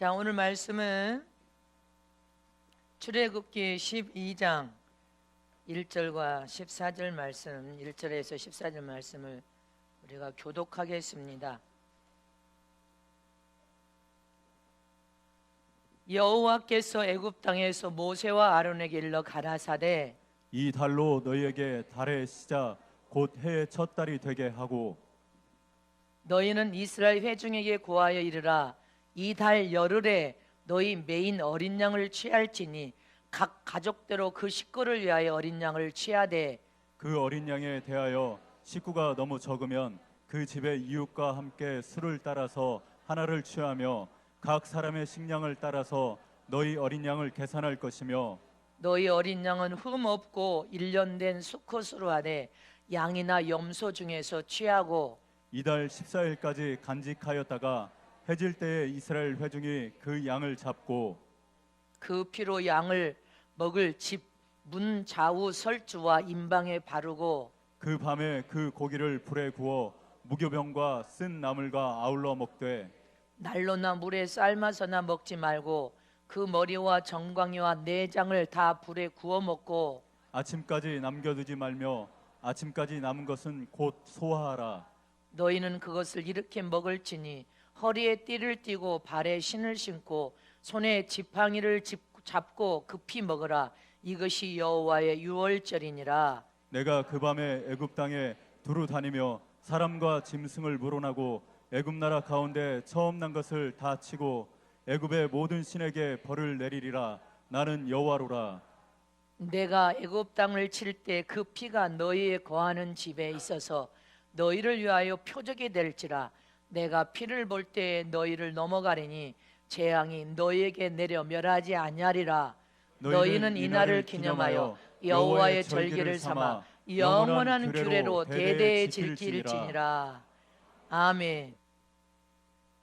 자, 오늘 말씀은 출애굽기 12장 1절과 14절 말씀, 1절에서 14절 말씀을 우리가 교독하겠습니다. 여호와께서 애굽 땅에서 모세와 아론에게 일러 가라사대 이 달로 너희에게 달의 시작 곧 해의 첫 달이 되게 하고 너희는 이스라엘 회중에게 고하여 이르라. 이 달 열흘에 너희 매인 어린 양을 취할지니 각 가족대로 그 식구를 위하여 어린 양을 취하되 그 어린 양에 대하여 식구가 너무 적으면 그 집의 이웃과 함께 수를 따라서 하나를 취하며 각 사람의 식량을 따라서 너희 어린 양을 계산할 것이며 너희 어린 양은 흠 없고 1년 된 수컷으로 하되 양이나 염소 중에서 취하고 이달 14일까지 간직하였다가 해질 때에 이스라엘 회중이 그 양을 잡고 그 피로 양을 먹을 집 문 좌우 설주와 임방에 바르고 그 밤에 그 고기를 불에 구워 무교병과 쓴 나물과 아울러 먹되 난로나 물에 삶아서나 먹지 말고 그 머리와 정광이와 내장을 다 불에 구워 먹고 아침까지 남겨두지 말며 아침까지 남은 것은 곧 소화하라. 너희는 그것을 이렇게 먹을지니 허리에 띠를 띠고 발에 신을 신고 손에 지팡이를 잡고 급히 먹으라. 이것이 여호와의 유월절이니라. 내가 그 밤에 애굽 땅에 두루 다니며 사람과 짐승을 물어나고 애굽 나라 가운데 처음 난 것을 다 치고 애굽의 모든 신에게 벌을 내리리라. 나는 여호와로라. 내가 애굽 땅을 칠 때 그 피가 너희의 거하는 집에 있어서 너희를 위하여 표적이 될지라. 내가 피를 볼 때 너희를 넘어가리니 재앙이 너희에게 내려 멸하지 아니하리라. 너희는 이날을 기념하여 여호와의 절기를 삼아 영원한 규례로 대대에 지킬지니라. 아멘.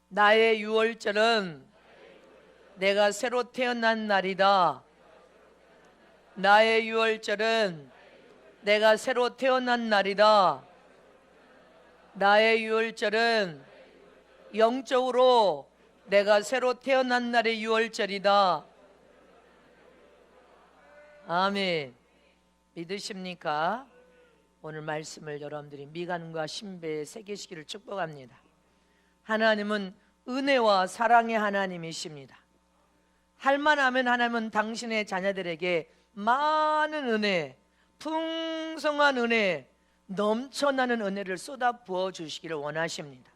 나의 유월절은 내가 새로 태어난 날이다. 나의 유월절은 내가 새로 태어난 날이다. 나의 유월절은 영적으로 내가 새로 태어난 날의 유월절이다. 아멘. 믿으십니까? 오늘 말씀을 여러분들이 미간과 신배에 새기시기를 축복합니다. 하나님은 은혜와 사랑의 하나님이십니다. 할만하면 하나님은 당신의 자녀들에게 많은 은혜, 풍성한 은혜, 넘쳐나는 은혜를 쏟아 부어 주시기를 원하십니다.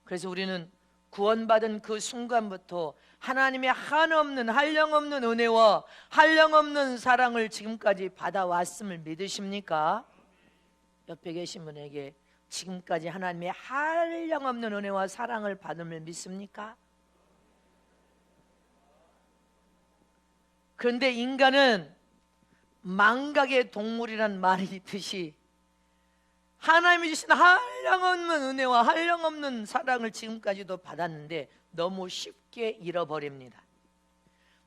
그래서 우리는 구원받은 그 순간부터 하나님의 한없는 한량없는 은혜와 한량없는 사랑을 지금까지 받아왔음을 믿으십니까? 옆에 계신 분에게 지금까지 하나님의 한량없는 은혜와 사랑을 받음을 믿습니까? 그런데 인간은 망각의 동물이란 말이 있듯이 하나님이 주신 한량없는 은혜와 한량없는 사랑을 지금까지도 받았는데 너무 쉽게 잃어버립니다.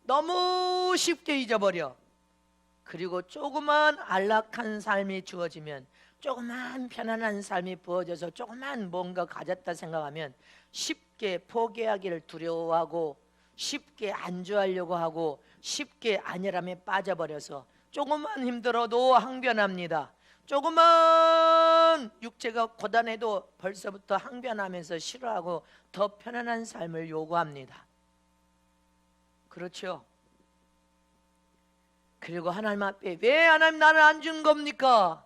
너무 쉽게 잊어버려. 그리고 조그만 안락한 삶이 주어지면, 조그만 편안한 삶이 부어져서 조그만 뭔가 가졌다 생각하면 쉽게 포기하기를 두려워하고 쉽게 안주하려고 하고 쉽게 안일함에 빠져버려서 조금만 힘들어도 항변합니다. 조금만 육체가 고단해도 벌써부터 항변하면서 싫어하고 더 편안한 삶을 요구합니다. 그렇죠? 그리고 하나님 앞에 왜 하나님 나를 안 준 겁니까?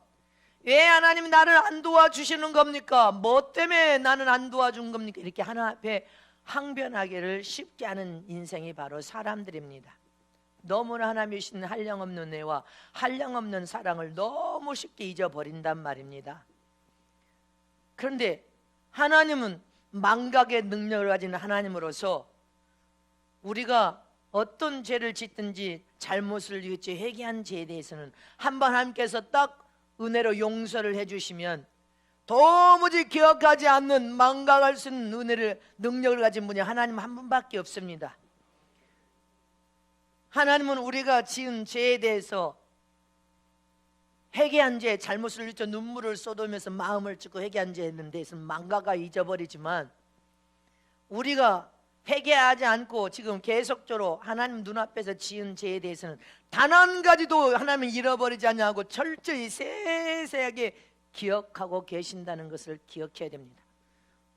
왜 하나님 나를 안 도와주시는 겁니까? 뭐 때문에 나는 안 도와준 겁니까? 이렇게 하나님 앞에 항변하기를 쉽게 하는 인생이 바로 사람들입니다. 너무나 하나님이 주신 한량없는 은혜와 한량없는 사랑을 너무 쉽게 잊어버린단 말입니다. 그런데 하나님은 망각의 능력을 가진 하나님으로서 우리가 어떤 죄를 짓든지 잘못을 이웃지 회개한 죄에 대해서는 한번 하나님께서 딱 은혜로 용서를 해주시면 도무지 기억하지 않는 망각할 수 있는 은혜를 능력을 가진 분이 하나님 한 분밖에 없습니다. 하나님은 우리가 지은 죄에 대해서 회개한 죄, 잘못을 잊어 눈물을 쏟으면서 마음을 찢고 회개한 죄에 대해서는 망각하 잊어버리지만 우리가 회개하지 않고 지금 계속적으로 하나님 눈앞에서 지은 죄에 대해서는 단 한 가지도 하나님을 잃어버리지 않냐고 철저히 세세하게 기억하고 계신다는 것을 기억해야 됩니다.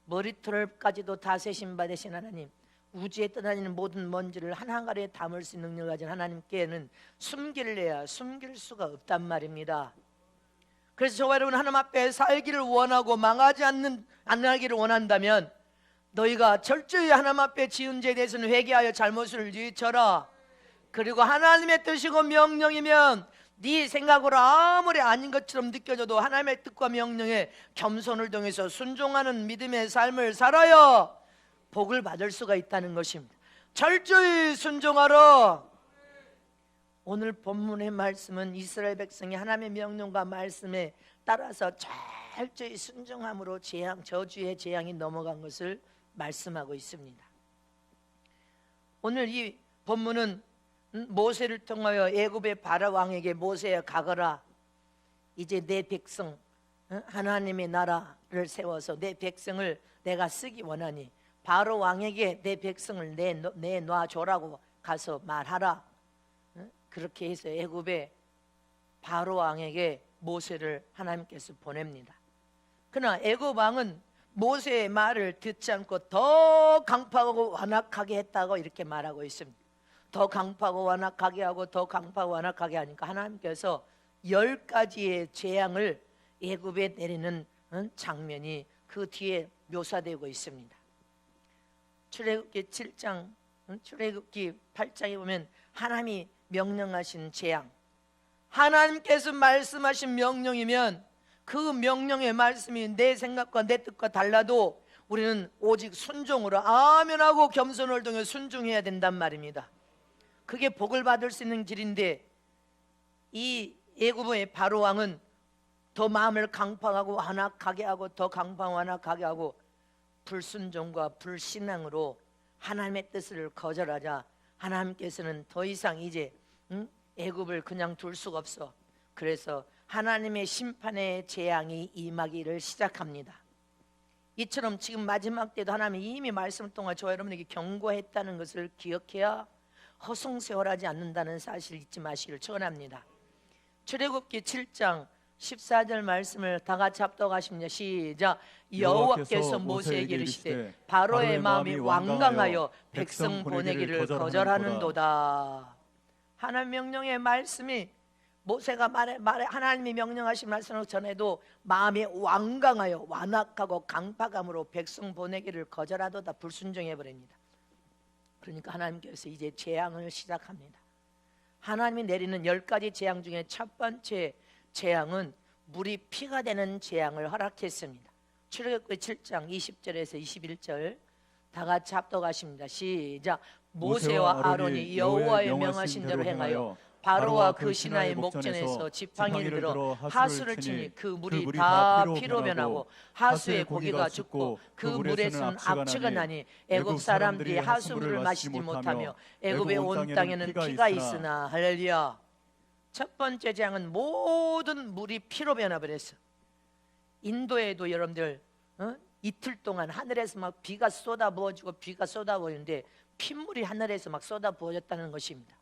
머리털까지도 다 세신 받으신 하나님, 우주에 떠다니는 모든 먼지를 한 항아리에 담을 수 있는 능력을 가진 하나님께는 숨길래야 숨길 수가 없단 말입니다. 그래서 저와 여러분 하나님 앞에 살기를 원하고 망하지 않기를 원한다면 너희가 철저히 하나님 앞에 지은 죄에 대해서는 회개하여 잘못을 뉘쳐라. 그리고 하나님의 뜻이고 명령이면 네 생각으로 아무리 아닌 것처럼 느껴져도 하나님의 뜻과 명령에 겸손을 통해서 순종하는 믿음의 삶을 살아야 복을 받을 수가 있다는 것입니다. 철저히 순종하라. 오늘 본문의 말씀은 이스라엘 백성이 하나님의 명령과 말씀에 따라서 철저히 순종함으로 저주의 재앙이 넘어간 것을 말씀하고 있습니다. 오늘 이 본문은 모세를 통하여 애굽의 바로 왕에게 모세야 가거라. 이제 내 백성 하나님의 나라를 세워서 내 백성을 내가 쓰기 원하니 바로 왕에게 내 백성을 내놔줘라고 가서 말하라. 그렇게 해서 애굽의 바로 왕에게 모세를 하나님께서 보냅니다. 그러나 애굽 왕은 모세의 말을 듣지 않고 더 강팍하고 완악하게 했다고 이렇게 말하고 있습니다. 더 강팍하고 완악하게 하고 더 강팍하고 완악하게 하니까 하나님께서 10가지의 재앙을 애굽에 내리는 장면이 그 뒤에 묘사되고 있습니다. 출애굽기 7장, 출애굽기 8장에 보면 하나님이 명령하신 재앙, 하나님께서 말씀하신 명령이면 그 명령의 말씀이 내 생각과 내 뜻과 달라도 우리는 오직 순종으로 아멘하고 겸손을 통해 순종해야 된단 말입니다. 그게 복을 받을 수 있는 길인데 이 애굽의 바로 왕은 더 마음을 강팍하고 완악하게 하고 더 강팍 완악하게 하고 불순종과 불신앙으로 하나님의 뜻을 거절하자 하나님께서는 더 이상 이제 애굽을 그냥 둘 수가 없어. 그래서 하나님의 심판의 재앙이 임하기를 시작합니다. 이처럼 지금 마지막 때도 하나님이 이미 말씀을 통해 저와 여러분에게 경고했다는 것을 기억해야 허송세월하지 않는다는 사실을 잊지 마시기를 축원합니다. 출애굽기 7장 14절 말씀을 다 같이 합독하십니다. 시작. 여호와께서 모세에게 이르시되 바로의 마음이 완강하여 백성 보내기를 거절하는도다. 하나님 명령의 말씀이 모세가 하나님이 명령하신 말씀을 전해도 마음이 완강하여 완악하고 강팍함으로 백성 보내기를 거절하도다 불순종해 버립니다. 그러니까 하나님께서 이제 재앙을 시작합니다. 하나님이 내리는 10가지 재앙 중에 첫 번째 재앙은 물이 피가 되는 재앙을 허락했습니다. 출애굽기 7장 20절에서 21절 다 같이 합독하십니다. 시작. 모세와 아론이 여호와의 명하신 대로 행하여 바로와 그 신하의 목전에서 지팡이를 들어 하수를 치니 그 물이 다 피로 변하고 하수의 고기가 죽고 그 물에서는 악취가 나니 애굽 사람들이 하수물을 마시지 못하며 애굽의 온 땅에는 피가 있으나. 할렐루야. 첫 번째 재앙은 모든 물이 피로 변화버렸어. 인도에도 여러분들 이틀 동안 하늘에서 막 비가 쏟아 부어지고 비가 쏟아 부어지는데 핏물이 하늘에서 막 쏟아 부어졌다는 것입니다.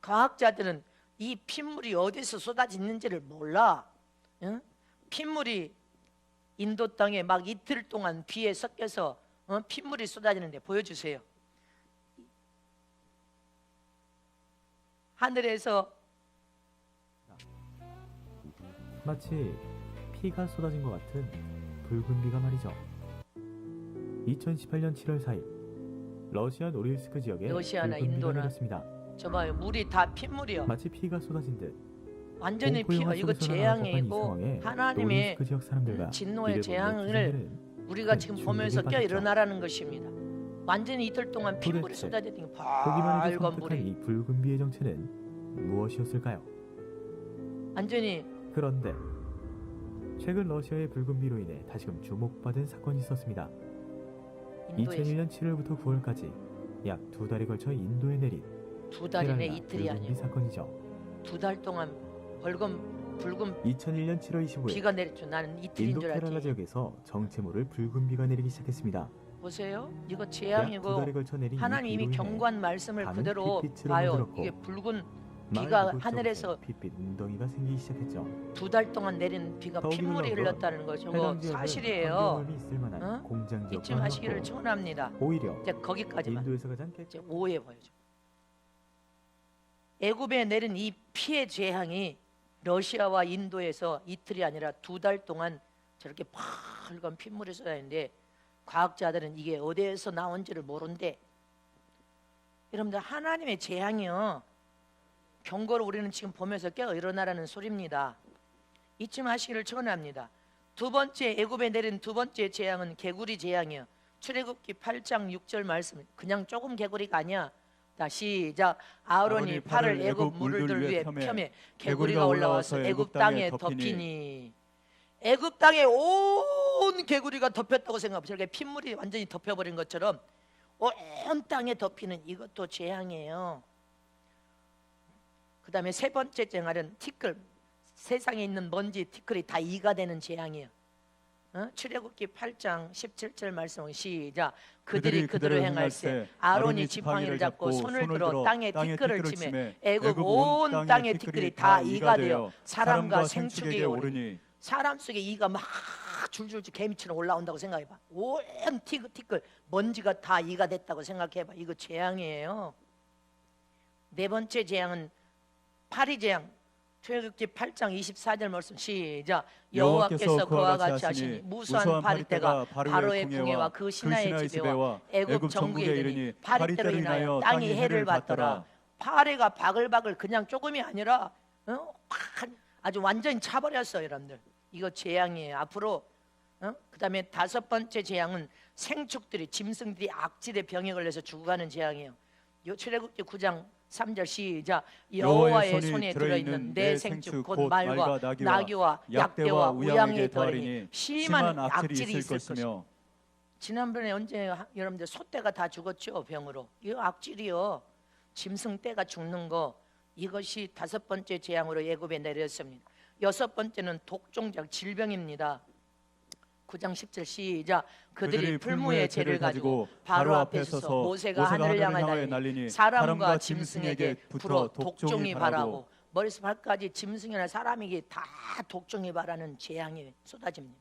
과학자들은 이 핏물이 어디서 쏟아지는지를 몰라. 핏물이 인도 땅에 막 이틀 동안 비에 섞여서 핏물이 쏟아지는데 보여주세요. 하늘에서 마치 피가 쏟아진 것 같은 붉은 비가 말이죠. 2018년 7월 4일 러시아 노릴스크 지역에 러시아나 붉은 비가 인도나 내렸습니다. 저 봐요. 물이 다 핏물이요. 마치 피가 쏟아진 듯 완전히 공포 영화 피가. 이거 속에서 나온 이 재앙이고 상황에 하나님의 노릴스크 지역 사람들과 진노의 이를 재앙을 보는 기자들은 우리가 큰 지금 충격을 보면서 받았죠. 깨어일어나라는 것입니다. 완전히 이틀 동안 핏물이 도대체 쏟아졌더니 보기만 해도 밝은 섬뜩한 물이 이 붉은 비의 정체는 무엇이었을까요? 완전히. 그런데 최근 러시아의 붉은 비로 인해 다시금 주목받은 사건이 있었습니다. 인도에서 2001년 7월부터 9월까지 약 2달에 걸쳐 인도에 내린 2달이네. 케랄라 이틀이 붉은 비 아니고 사건이죠. 2달 동안 붉은 2001년 7월 25일 비가 내렸죠. 나는 이틀인 인도 줄 케랄라 알지. 지역에서 정체모를 붉은 비가 내리기 시작했습니다. 보세요. 이거 약 2달에 재앙이고 걸쳐 내린 이 하나님 이미 비로 인해 경고한 말씀을 밤은 그대로 핏빛으로 봐요. 물들었고 이게 붉은 마을 비가 곳곳에 하늘에서 핏빛 웅덩이가 생기기 시작했죠. 2달 동안 내린 비가 더 핏물이 기울는 건 흘렀다는 거 저거 해당 지역은 사실이에요. 환경오염이 있을 만한 어? 공장 잊지 지역과 마시기를 같고 축원합니다. 오히려 이제 거기까지만 인도에서 가장 이제 오해 보여줘. 애굽에 내린 이 피해 재앙이 러시아와 인도에서 이틀이 아니라 2달 동안 저렇게 붉은 핏물이 쏟아지는데 과학자들은 이게 어디에서 나온지를 모른대. 여러분들 하나님의 재앙이요 경고를 우리는 지금 보면서 깨어 일어나라는 소리입니다. 잊지 마시기를 축원합니다. 두 번째 애굽에 내린 두 번째 재앙은 개구리 재앙이요. 출애굽기 8장 6절 말씀. 그냥 조금 개구리가 아니야. 자 시작. 아론이 팔을 애굽 물들 위에 펴매 개구리가 올라와서 애굽 땅에 덮이니. 애굽 땅에 온 개구리가 덮였다고 생각하면 저렇게 핏물이 완전히 덮여버린 것처럼 온 땅에 덮이는 이것도 재앙이에요. 그 다음에 세 번째 재앙은 티끌. 세상에 있는 먼지 티끌이 다 이가 되는 재앙이에요. 출애굽기 8장 17절 말씀 시작. 그들이 그대로 행할세 아론이 지팡이를 잡고 손을 들어 땅에 티끌을 치매 애굽 온 땅의 티끌이 다 이가 되어 사람과 생축에게 오르니. 사람 속에 이가 막 줄줄 개미처럼 올라온다고 생각해봐. 온 티끌 먼지가 다 이가 됐다고 생각해봐. 이거 재앙이에요. 네 번째 재앙은 파리 재앙. 출애굽기 8장 24절 말씀 시작. 여호와께서 그와 같이 하시니 무수한 파리떼가 바로의 궁예와 그 신하의 집에와 애굽 전국에 이르니 파리떼로 인하여 땅이 해를 받더라. 파리가 바글바글 그냥 조금이 아니라 아주 완전히 차버렸어요. 여러분들 이거 재앙이에요. 앞으로 그 다음에 다섯 번째 재앙은 생축들이 짐승들이 악질의 병에 걸려서 죽어가는 재앙이에요. 출애굽기 9장 3절 시작. 여호와의 손에 들어있는 내 생축 곧 말과 나귀와 약대와 우양에 더하리니 심한 악질이 있을 것이며. 지난번에 언제 여러분들 소떼가 다 죽었죠 병으로. 이거 악질이요. 짐승 떼가 죽는 거 이것이 다섯 번째 재앙으로 애굽에 내렸습니다. 여섯 번째는 독종작 질병입니다. 9장 10절 시작. 그들이 풀무에 재를 가지고 바로 앞에 서서 모세가 하늘을 향하여 날리니 사람과 짐승에게 불어 독종이 발하고. 머리에서 발까지 짐승이나 사람에게 다 독종이 발하는 재앙이 쏟아집니다.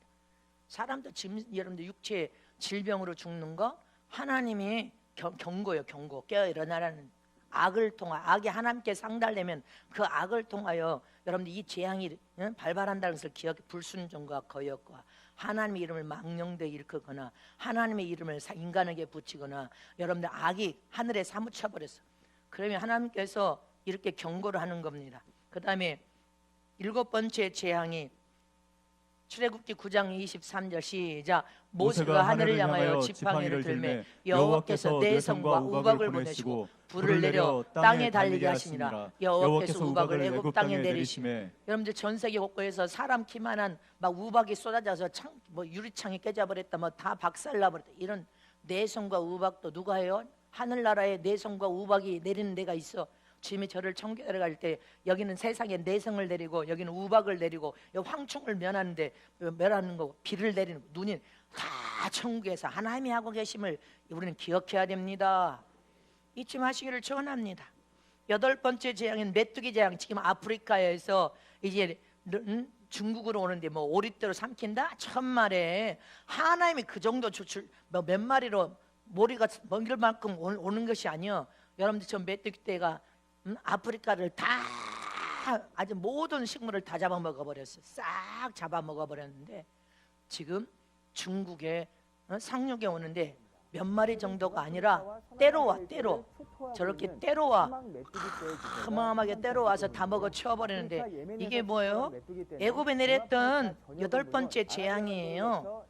사람도 여러분들 육체 질병으로 죽는 거 하나님이 경고요. 경고. 깨어 일어나라는. 악을 통하 악이 하나님께 상달되면 그 악을 통하여 여러분들 이 재앙이 발발한다는 것을 기억해. 불순종과 거역과 하나님의 이름을 망령되게 일컫거나 하나님의 이름을 인간에게 붙이거나 여러분들 악이 하늘에 사무쳐 버렸어. 그러면 하나님께서 이렇게 경고를 하는 겁니다. 그 다음에 일곱 번째 재앙이 출애굽기 9장 23절 시작. 모세가 하늘을 향하여 지팡이를 들매 여호와께서 내성과 우박을 보내시고 불을 내려 땅에 달리게 하시니라. 여호와께서 우박을 애굽 땅에 내리시매. 여러분들 전 세계 곳곳에서 사람 키만한 막 우박이 쏟아져서 유리창이 깨져버렸다, 다 박살나버렸다. 이런 내성과 우박도 누가 해요? 하늘나라에 내성과 우박이 내리는 데가 있어. 주님이 저를 천국에 갈 때 여기는 세상에 내성을 내리고 여기는 우박을 내리고 여기 황충을 멸하는 거, 비를 내리는 거, 눈이 다 천국에서 하나님이 하고 계심을 우리는 기억해야 됩니다. 잊지 마시기를 축원합니다. 여덟 번째 재앙인 메뚜기 재앙. 지금 아프리카에서 이제 중국으로 오는데 오리떼로 삼킨다? 천만에 하나님이 그 정도 조출 몇 마리로 머리가 먹일 만큼 오는 것이 아니요. 여러분들 저 메뚜기 떼가 아프리카를 다 아주 모든 식물을 다 잡아먹어 버렸어요. 싹 잡아먹어 버렸는데 지금 중국에 상륙에 오는데 몇 마리 정도가 아니라 때로 저렇게 때로와 어마어마하게 때로와서 다 먹어 치워버리는데 이게 뭐예요? 애굽에 내렸던 여덟 번째 재앙이에요.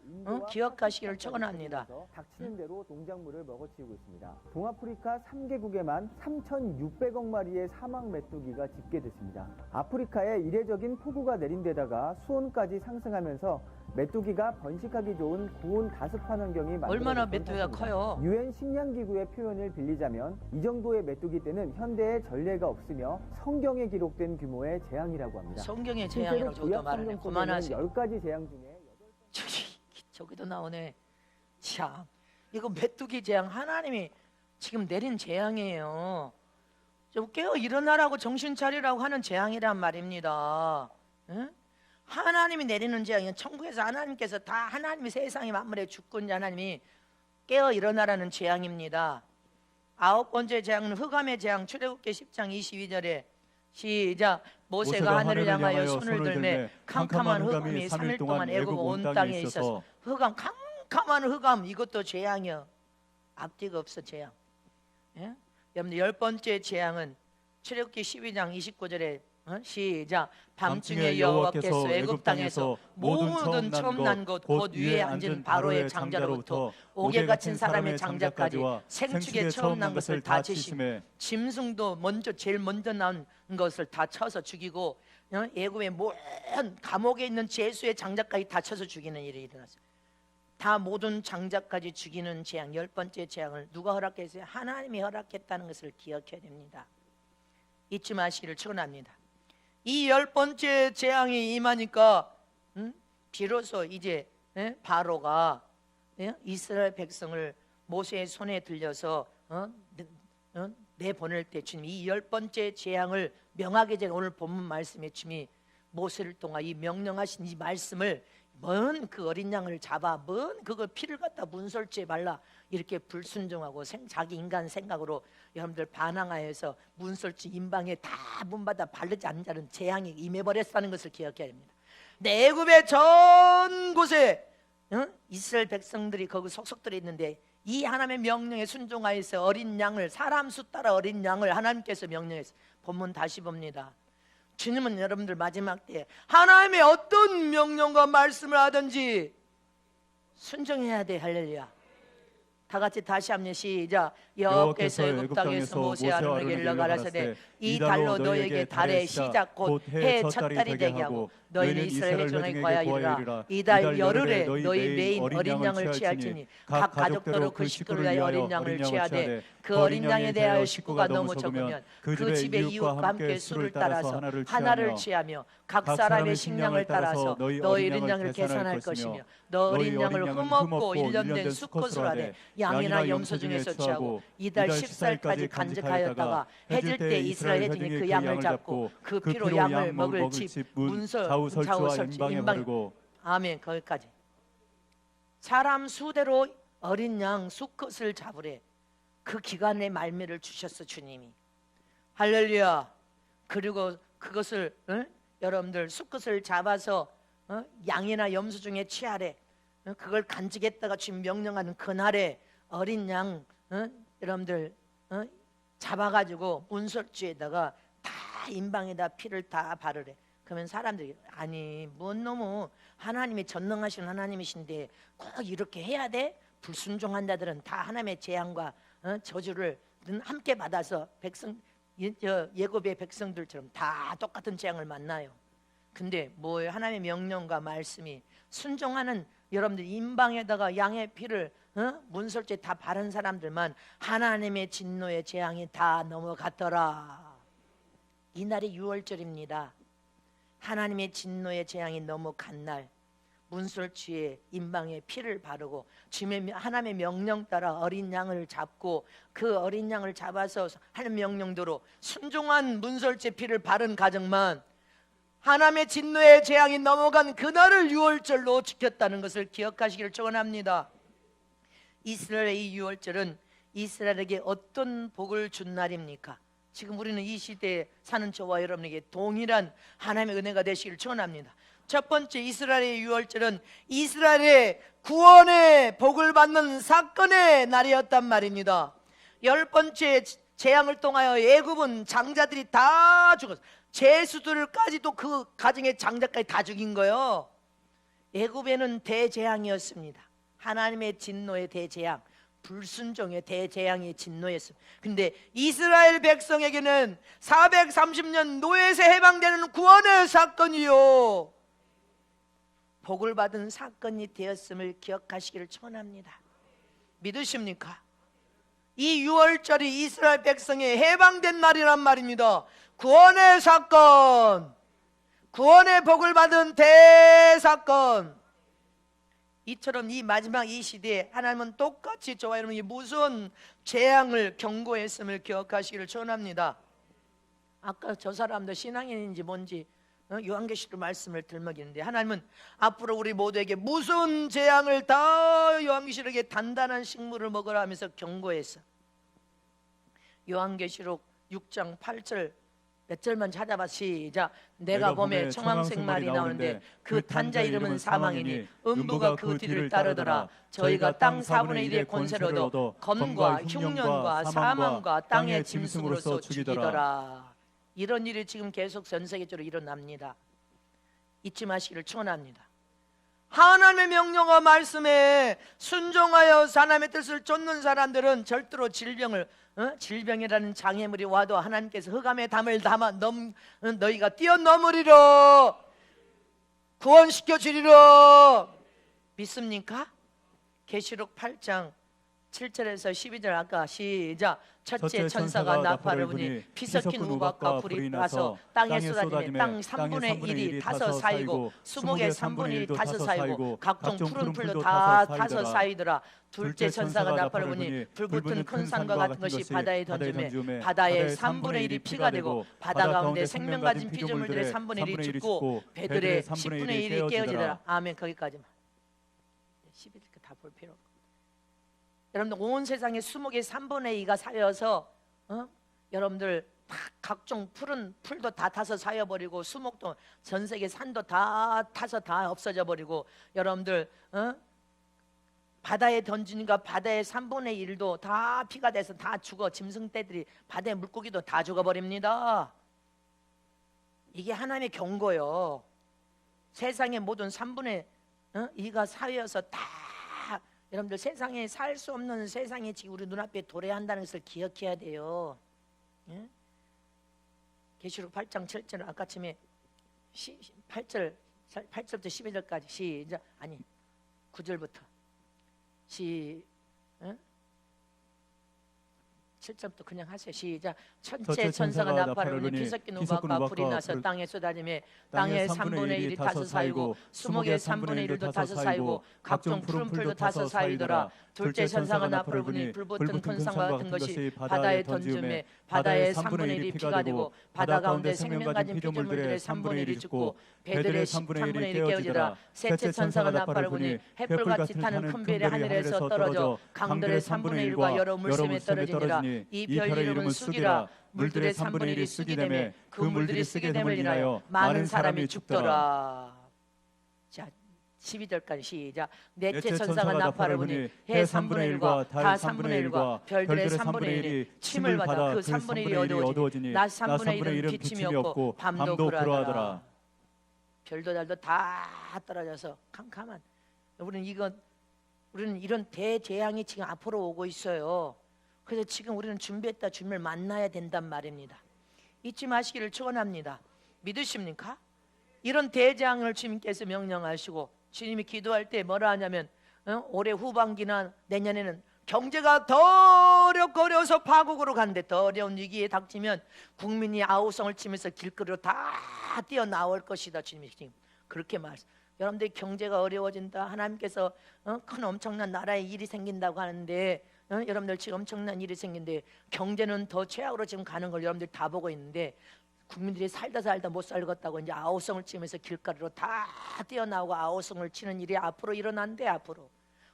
기억하시기를 축원합니다. 닥치는 대로 농작물을 먹어치우고 있습니다. 동아프리카 3개국에만 3,600억 마리의 사막 메뚜기가 집계됐습니다. 아프리카에 이례적인 폭우가 내린 데다가 수온까지 상승하면서 메뚜기가 번식하기 좋은 고온 다습한 환경이 얼마나 메뚜기가 커요? 유엔 식량기구의 표현을 빌리자면 이 정도의 메뚜기 떼는 현대에 전례가 없으며 성경에 기록된 규모의 재앙이라고 합니다. 성경의 재앙이라고 저도 말하네. 그만하세요. 10가지 재앙 중에 저기도 나오네. 참 이거 메뚜기 재앙 하나님이 지금 내린 재앙이에요. 좀 깨어 일어나라고 정신 차리라고 하는 재앙이란 말입니다. 응? 하나님이 내리는 재앙이에요. 천국에서 하나님께서 다 하나님이 세상의 만물의 주권자 하나님이 깨어 일어나라는 재앙입니다. 9번째 재앙은 흑암의 재앙. 출애굽기 10장 22절에 시작. 모세가 하늘을 향하여 손을 들매 깜깜한 흑암이 3일 동안 애굽 온 땅에 있어서 흑암, 깜깜한 흑암. 이것도 재앙이요. 앞뒤가 없어 재앙. 예? 여러분들 10번째 재앙은 출애굽기 12장 29절에 시작. 밤중에 여호와께서 애굽 땅에서 모든 처음 난 것 곧 위에 앉은 바로의 장자로부터 옥에 갇힌 사람의 장자까지 생축에 처음 난 것을 다 치심에 짐승도 제일 먼저 난 것을 다 쳐서 죽이고 애굽의 모든 감옥에 있는 제수의 장자까지 다 쳐서 죽이는 일이 일어났어요. 다 모든 장자까지 죽이는 재앙. 10번째 재앙을 누가 허락했어요? 하나님이 허락했다는 것을 기억해야 됩니다. 잊지 마시기를 축원합니다. 이 10번째 재앙이 임하니까 비로소 이제 바로가 이스라엘 백성을 모세의 손에 들려서 내보낼 때 주님 이 10번째 재앙을 명하기 전에 오늘 본문 말씀에 주님이 모세를 통하 이 명령하신 이 말씀을 먼 그 어린 양을 잡아 먼 그거 피를 갖다 문설주에 발라 이렇게 불순종하고 자기 인간 생각으로 여러분들 반항하여서 문설주 인방에 다 문받아 바르지 않는 자는 재앙이 임해버렸다는 것을 기억해야 됩니다. 애굽의 전 곳에 이스라엘 백성들이 거기 속속들이 있는데 이 하나님의 명령에 순종하여서 어린 양을 사람 수 따라 어린 양을 하나님께서 명령했어요. 본문 다시 봅니다. 주님은 여러분들 마지막 때에 하나님의 어떤 명령과 말씀을 하든지 순종해야 돼. 할렐루야. 다 같이 다시 한번 시작. 여호와께서 애굽 땅에서 모세와 아론에게 일러 가라사대 이 달로 너희에게 달의 시작 곧 해 첫 달이 되게 하고 너희는 이스라엘 회중에 구하이라. 이 달 열흘에 너희 매인 어린 양을 취할지니 각 가족대로 그 식구를 위하여 어린 양을 취하되 그 어린 양에 대하여 식구가 너무 적으면 그 집의 이웃과 함께 수를 따라서 하나를 취하며 각 사람의 식량을 따라서 너희 어린 양을 계산할 것이며 너 어린 양을 흠없고 1년 된 수컷으로 하되 양이나 염소 중에서 취하고 이달 14일까지 간직하였다가 해질 때 이스라엘 회중이 그 양을 잡고 그 피로 양을 먹을 집 문설 좌우 설주와 임방에 바르고. 아멘. 거기까지. 사람 수대로 어린 양 수컷을 잡으래. 그 기간의 말미를 주셨어 주님이. 할렐루야. 그리고 그것을 여러분들 수컷을 잡아서 양이나 염소 중에 취하래. 그걸 간직했다가 주님 명령하는 그날에 어린 양 여러분들 잡아가지고 문설주에다가 다 임방에다 피를 다 바르래. 그러면 사람들이 아니 뭔 너무 하나님이 전능하신 하나님이신데 꼭 이렇게 해야 돼? 불순종한 자들은 다 하나님의 재앙과 저주를 함께 받아서 예굽의 백성들처럼 다 똑같은 재앙을 만나요. 근데 뭐예요? 하나님의 명령과 말씀이 순종하는 여러분들 임방에다가 양의 피를 문설주에 다 바른 사람들만 하나님의 진노의 재앙이 다 넘어갔더라. 이날이 6월절입니다. 하나님의 진노의 재앙이 넘어간 날 문설주에 임방에 피를 바르고 주님의 하나님의 명령 따라 어린 양을 잡고 그 어린 양을 잡아서 하는 명령대로 순종한 문설주에 피를 바른 가정만 하나님의 진노의 재앙이 넘어간 그날을 6월절로 지켰다는 것을 기억하시기를 축원합니다. 이스라엘의 이 6월절은 이스라엘에게 어떤 복을 준 날입니까? 지금 우리는 이 시대에 사는 저와 여러분에게 동일한 하나님의 은혜가 되시기를 축원합니다. 첫 번째 이스라엘의 6월절은 이스라엘의 구원의 복을 받는 사건의 날이었단 말입니다. 10번째 재앙을 통하여 애굽은 장자들이 다 죽었어. 제수들까지도 그 가정의 장자까지 다 죽인 거예요. 애굽에는 대재앙이었습니다. 하나님의 진노의 대재앙, 불순종의 대재앙이 진노였습니다. 근데 이스라엘 백성에게는 430년 노예에서 해방되는 구원의 사건이요 복을 받은 사건이 되었음을 기억하시기를 축원합니다. 믿으십니까? 이 6월절이 이스라엘 백성이 해방된 날이란 말입니다. 구원의 사건, 구원의 복을 받은 대사건. 이처럼 이 마지막 이 시대에 하나님은 똑같이 저와 여러분이 무슨 재앙을 경고했음을 기억하시기를 전합니다. 아까 저 사람도 신앙인인지 뭔지 요한계시록 말씀을 들먹이는데 하나님은 앞으로 우리 모두에게 무슨 재앙을 다 요한계시록에 단단한 식물을 먹으라 하면서 경고했어. 요한계시록 6장 8절 몇 절만 찾아봐. 시작. 내가 봄에 청황색말이 나오는데 그 탄자 이름은 사망이니 음부가 그 뒤를 따르더라. 저희가 땅 4분의 1의 권세를 얻어 검과 흉년과 사망과 땅의 짐승으로서 죽이더라. 이런 일이 지금 계속 전 세계적으로 일어납니다. 잊지 마시기를 축원합니다. 하나님의 명령과 말씀에 순종하여 하나님의 뜻을 쫓는 사람들은 절대로 질병이라는 장애물이 와도 하나님께서 흑암의 담을 담아 너희가 뛰어넘으리라, 구원시켜 주리라. 믿습니까? 계시록 8장 7절에서 12절 아까 시작. 첫째 천사가 나팔을 부니 피 섞인 우박과 불이 나서 땅에 쏟아지며 땅 3분의 1이 타서 사이고 수목의 3분의 1이 타서 사이고 각종 푸른 풀도 다 타서 사이더라. 둘째 천사가 나팔을 부니 불붙은 큰 산과 같은 것이 바다에 던지매 바다의 3분의 1이 피가 되고 바다 가운데 생명 가진 피조물들의 3분의 1이 죽고 배들의 10분의 1이 깨어지더라. 아멘. 거기까지만. 11절 다 볼 필요 없고, 여러분들 온 세상에 수목의 3분의 2가 사여서 여러분들 다 각종 푸른 풀도 다 타서 사여버리고 수목도 전 세계 산도 다 타서 다 없어져 버리고 여러분들 바다에 던지니까 바다의 3분의 1도 다 피가 돼서 다 죽어. 짐승떼들이 바다의 물고기도 다 죽어버립니다. 이게 하나님의 경고요. 세상의 모든 3분의 2가 사여서 다 여러분들 세상에 살 수 없는 세상에 지금 우리 눈앞에 도래한다는 것을 기억해야 돼요. 예? 계시록 8장 7절 아까쯤에 8절부터 12절까지 시작. 아니 9절부터 7절부터 그냥 하세요. 시작. 첫째 천사가 나팔을 부니 피 섞인 우박과 불이 나서 땅에 쏟아지며 땅의 3분의 1이 타서 사이고 수목의 3분의 1도 타서 사이고 각종 푸른 풀도 타서 사이더라. 둘째 천사가 나팔을 부니 불붙은 큰 산과 같은 것이 바다에 던지매 바다의 3분의 1이 피가 되고 바다 가운데 생명 가진 피조물들의 3분의 1이 죽고 배들의 3분의 1이 깨어지더라. 셋째 천사가 나팔을 부니 햇불같이 타는 큰 별이 하늘에서 떨어져 강들의 3분의 1과 여러 물샘에 떨어지니라. 이 별 이름은 쑥이라. 물들의 3분의 1이 쑥이 되매 그 물들이 쓰게 됨을 인하여 많은 사람이 죽더라. 자 12절까지 시작. 넷째 천사가 나팔을 부니 해 3분의 1과 달 3분의 1과 별들의 3분의 1이 침을 받아 그 3분의 1이 어두워지니 낮 3분의 1은 비침이 없고 밤도 그러하더라. 별도 달도 다 떨어져서 캄캄한. 우리는 이런 대재앙이 지금 앞으로 오고 있어요. 그래서 지금 우리는 준비했다 주님을 만나야 된단 말입니다. 잊지 마시기를 축원합니다. 믿으십니까? 이런 대재앙을 주님께서 명령하시고 주님이 기도할 때 뭐라 하냐면 올해 후반기나 내년에는 경제가 더 어려서 파국으로 가는데 더 어려운 위기에 닥치면 국민이 아우성을 치면서 길거리로 다 뛰어나올 것이다. 주님이 지금 그렇게 말씀. 여러분들 경제가 어려워진다. 하나님께서 큰 엄청난 나라에 일이 생긴다고 하는데 여러분들 지금 엄청난 일이 생긴데 경제는 더 최악으로 지금 가는 걸 여러분들 다 보고 있는데 국민들이 살다 못 살겠다고 이제 아우성을 치면서 길가리로 다 뛰어나오고 아우성을 치는 일이 앞으로 일어난대. 앞으로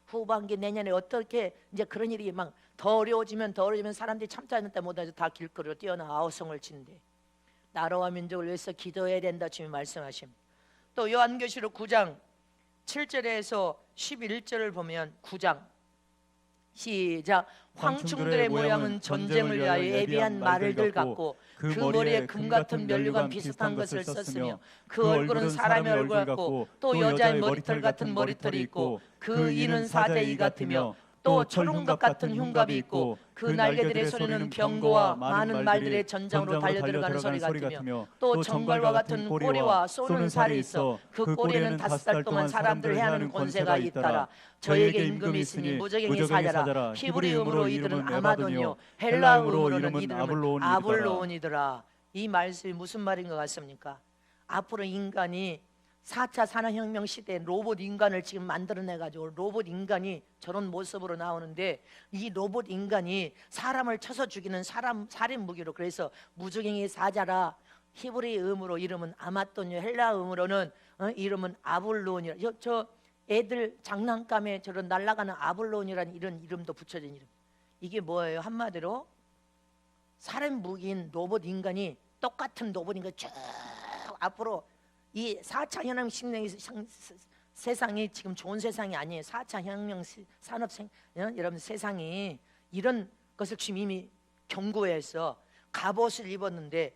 후반기 내년에 어떻게 이제 그런 일이 막 더 어려워지면 사람들이 참지 않는다 못해서 다 길거리로 뛰어나 아우성을 치는데 나라와 민족을 위해서 기도해야 된다. 주님이 말씀하십니다. 또 요한계시록 9장 7절에서 11절을 보면 9장 시작. 황충들의 모양은 전쟁을 위하여 예비한 말들 같고 그 머리에 금 같은 면류관 비슷한 것을 썼으며 그 얼굴은 사람의 얼굴 같고 또 여자의 머리털 같은 머리털이 있고 그 이는 사자의 이 같으며 또 초롱덕 같은 흉갑이 있고 그 날개들의 소리는 병거와 많은 말들의 전장으로 달려들어가는 소리 같으며 또 정갈과 같은 꼬리와 쏘는 살이 있어 그 꼬리에는 5달 동안 사람들을 해하는 권세가 있더라. 저에게 임금이 있으니 무적행이 사자라. 히브리음으로 이들은 아마돈이요 헬라어로는 이들은 아볼로온이더라. 이 말씀이 무슨 말인 것 같습니까? 앞으로 인간이 4차 산업혁명 시대에 로봇 인간을 지금 만들어내가지고 로봇 인간이 저런 모습으로 나오는데, 이 로봇 인간이 사람을 쳐서 죽이는 살인 무기로, 그래서 무주갱의 사자라, 히브리 음으로 이름은 아마돈이요, 헬라 음으로는 이름은 아블론이라. 저 애들 장난감에 저런 날아가는 아블론이라는 이런 이름도 붙여진 이름. 이게 뭐예요? 한마디로 살인 무기인 로봇 인간이, 똑같은 로봇 인간이 쭉 앞으로, 이 4차 혁명 세상이 지금 좋은 세상이 아니에요. 4차 혁명 산업 여러분 세상이 이런 것을 지금 이미 경고해서 갑옷을 입었는데,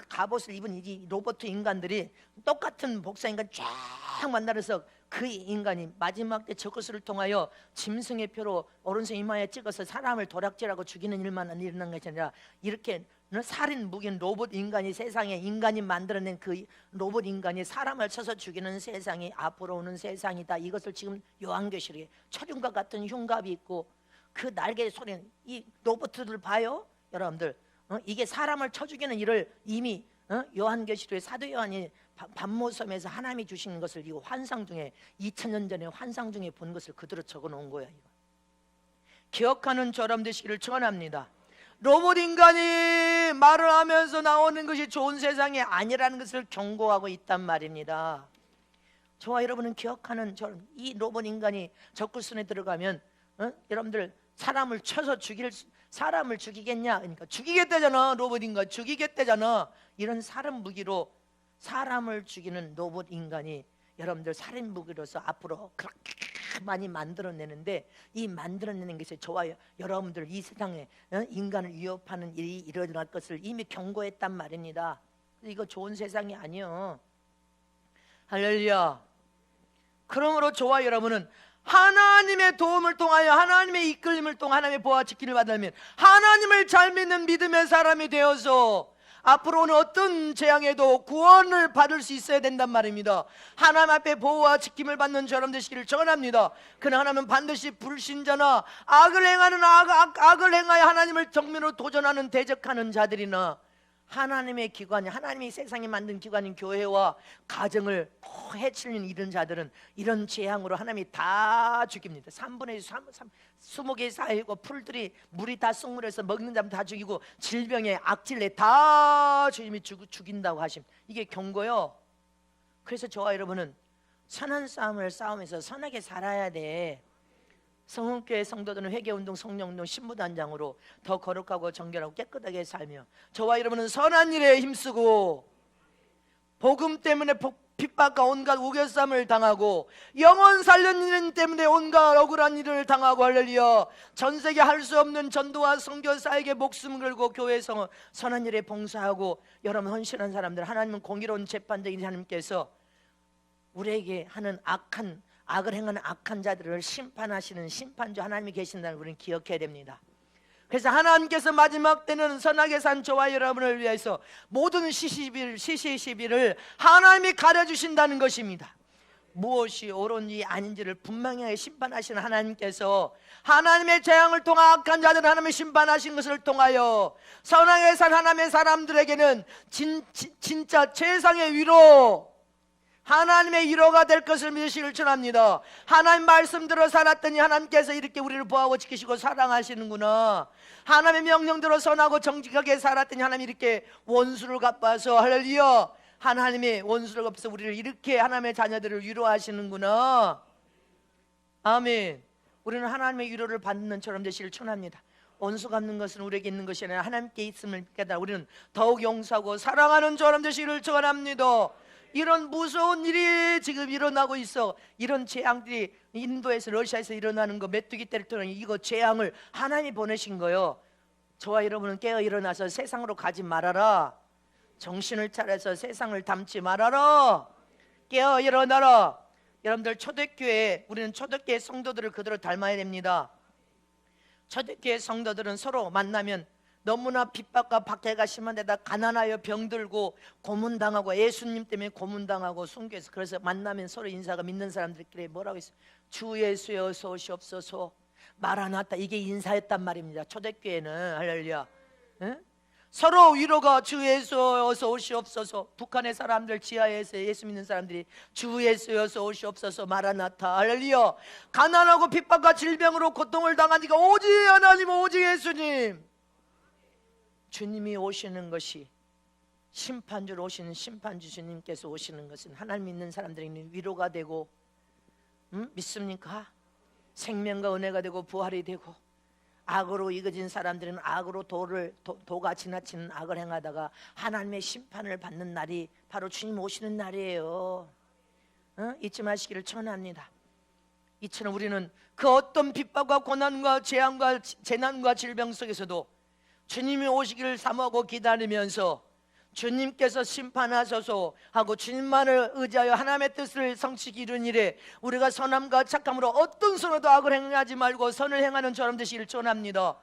갑옷을 입은 이 로봇 인간들이 똑같은 복사 인간 쫙 만나서 그 인간이 마지막 때 저것을 통하여 짐승의 표로 오른손 이마에 찍어서 사람을 도락질하고 죽이는 일만 일어난 것이 아니라, 이렇게 살인 무기인 로봇 인간이, 세상에 인간이 만들어낸 그 로봇 인간이 사람을 쳐서 죽이는 세상이 앞으로 오는 세상이다. 이것을 지금 요한계시록에 철윤과 같은 흉갑이 있고 그 날개 소리는, 이 로봇들 봐요 여러분들. 이게 사람을 쳐 죽이는 일을 이미 요한계시록에 사도 요한이 밤모섬에서 하나님이 주시는 것을 이거 환상 중에 2000년 전에 환상 중에 본 것을 그대로 적어 놓은 거야. 이거 기억하는 저람 되시기를 축원합니다. 로봇 인간이 말을 하면서 나오는 것이 좋은 세상이 아니라는 것을 경고하고 있단 말입니다. 저와 여러분은 기억하는 저런, 이 로봇 인간이 적그리스도에 들어가면 여러분들 사람을 쳐서 사람을 죽이겠냐? 그러니까 죽이겠다잖아. 로봇 인간 죽이겠다잖아. 이런 살인 무기로 사람을 죽이는 로봇 인간이 여러분들 살인 무기로서 앞으로 그렇게 많이 만들어내는데, 이 만들어내는 것이 저와 여러분들 이 세상에 인간을 위협하는 일이 일어날 것을 이미 경고했단 말입니다. 이거 좋은 세상이 아니요. 할렐루야. 그러므로 저와 여러분은 하나님의 도움을 통하여, 하나님의 이끌림을 통해 하나님의 보호와 지킴을 받으면 하나님을 잘 믿는 믿음의 사람이 되어서 앞으로 오는 어떤 재앙에도 구원을 받을 수 있어야 된단 말입니다. 하나님 앞에 보호와 지킴을 받는 저람 되시기를 축원합니다. 그러나 하나님은 반드시 불신자나 악을 행하는 악을 행하여 하나님을 정면으로 도전하는 대적하는 자들이나, 하나님의 기관이, 하나님이 세상에 만든 기관인 교회와 가정을 해치는 이런 자들은 이런 재앙으로 하나님이 다 죽입니다. 3분의 20개 쌓이고 풀들이 물이 다 쑥물해서 먹는 자면 다 죽이고 질병에 악질내 다 주님이 죽인다고 하십니다. 이게 경고요. 그래서 저와 여러분은 선한 싸움을 싸우면서 선하게 살아야 돼. 성흥교회 성도들은 회개운동, 성령운동, 신부단장으로 더 거룩하고 정결하고 깨끗하게 살며, 저와 여러분은 선한 일에 힘쓰고 복음 때문에 핍박과 온갖 우겨쌈을 당하고 영혼 살리는 일 때문에 온갖 억울한 일을 당하고, 할렐루야, 전세계 할 수 없는 전도와 선교사에게 목숨 걸고 교회 선한 일에 봉사하고 여러분 헌신한 사람들, 하나님은 공의로운 재판장인 하나님께서 우리에게 하는 악을 행하는 악한 자들을 심판하시는 심판주 하나님이 계신다는 걸 우리는 기억해야 됩니다. 그래서 하나님께서 마지막 때는 선하게 산 저와 여러분을 위해서 모든 시시비를 하나님이 가려주신다는 것입니다. 무엇이 옳은지 아닌지를 분명하게 심판하시는 하나님께서 하나님의 재앙을 통해 악한 자들을 하나님이 심판하신 것을 통하여 선하게 산 하나님의 사람들에게는 진짜 최상의 위로, 하나님의 위로가 될 것을 믿으시길 축원합니다. 하나님 말씀대로 살았더니 하나님께서 이렇게 우리를 보호하고 지키시고 사랑하시는구나. 하나님의 명령대로 선하고 정직하게 살았더니 하나님이 이렇게 원수를 갚아서, 할렐루야, 하나님의 원수를 갚아서 우리를 이렇게 하나님의 자녀들을 위로하시는구나. 아멘. 우리는 하나님의 위로를 받는 처럼 되시길 축원합니다. 원수 갚는 것은 우리에게 있는 것이 아니라 하나님께 있음을 깨달아 우리는 더욱 용서하고 사랑하는 처럼 되시기를 축원합니다. 이런 무서운 일이 지금 일어나고 있어. 이런 재앙들이 인도에서 러시아에서 일어나는 거, 메뚜기 떼를 통해 이거 재앙을 하나님이 보내신 거예요. 저와 여러분은 깨어 일어나서 세상으로 가지 말아라. 정신을 차려서 세상을 닮지 말아라. 깨어 일어나라. 여러분들 초대교회, 우리는 초대교회 성도들을 그대로 닮아야 됩니다. 초대교회 성도들은 서로 만나면 너무나 핍박과 박해가 심한 데다 가난하여 병들고 고문당하고, 예수님 때문에 고문당하고 순교해서, 그래서 만나면 서로 인사가 믿는 사람들끼리 뭐라고 했어요? 주 예수여 어서 오시옵소서, 마라나타. 이게 인사였단 말입니다. 초대교회는. 할렐루야. 응? 서로 위로가 주 예수여서 오시옵소서. 북한의 사람들 지하에서 예수 믿는 사람들이 주 예수여서 오시옵소서. 마라나타. 할렐루야. 가난하고 핍박과 질병으로 고통을 당하니까 오직 하나님, 오직 예수님. 주님이 오시는 것이, 심판주로 오시는 심판주 주님께서 오시는 것은 하나님 믿는 사람들에게 위로가 되고, 믿습니까? 생명과 은혜가 되고 부활이 되고, 악으로 이겨진 사람들은 악으로 도가 지나치는 악을 행하다가 하나님의 심판을 받는 날이 바로 주님 오시는 날이에요. 잊지 마시기를 전합니다. 이처럼 우리는 그 어떤 핍박과 고난과 재앙과 재난과 질병 속에서도 주님이 오시기를 사모하고 기다리면서 주님께서 심판하소서 하고 주님만을 의지하여 하나님의 뜻을 성취 이룬 일에 우리가 선함과 착함으로 어떤 선에도 악을 행하지 말고 선을 행하는 저람 되시기를 전합니다.